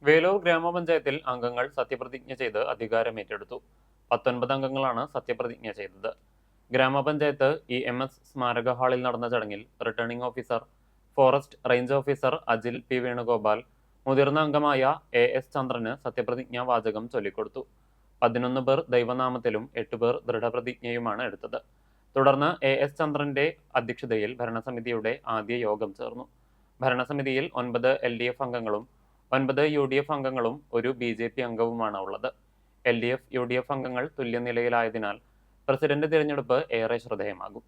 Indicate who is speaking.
Speaker 1: വേലൂർ ഗ്രാമപഞ്ചായത്തിൽ അംഗങ്ങൾ സത്യപ്രതിജ്ഞ ചെയ്ത് അധികാരമേറ്റെടുത്തു. 19 അംഗങ്ങളാണ് സത്യപ്രതിജ്ഞ ചെയ്തത്. ഗ്രാമപഞ്ചായത്ത് EMS സ്മാരക ഹാളിൽ നടന്ന ചടങ്ങിൽ returning officer, forest range officer Ajil P Venugopal, മുതിർന്ന അംഗമായ AS ചന്ദ്രന് സത്യപ്രതിജ്ഞാ വാചകം ചൊല്ലിക്കൊടുത്തു. 11 പേർ ദൈവനാമത്തിലും 8 പേർ ദൃഢപ്രതിജ്ഞയുമാണ് എടുത്തത്. തുടർന്ന് AS ചന്ദ്രന്റെ അധ്യക്ഷതയിൽ ഭരണസമിതിയുടെ ആദ്യ യോഗം ചേർന്നു. ഭരണസമിതിയിൽ 9 LDF അംഗങ്ങളും 9 UDF അംഗങ്ങളും ഒരു BJP അംഗവുമാണ് ഉള്ളത്. LDF UDF അംഗങ്ങൾ തുല്യനിലയിലായതിനാൽ പ്രസിഡന്റ് തിരഞ്ഞെടുപ്പ് ഏറെ ശ്രദ്ധേയമാകും.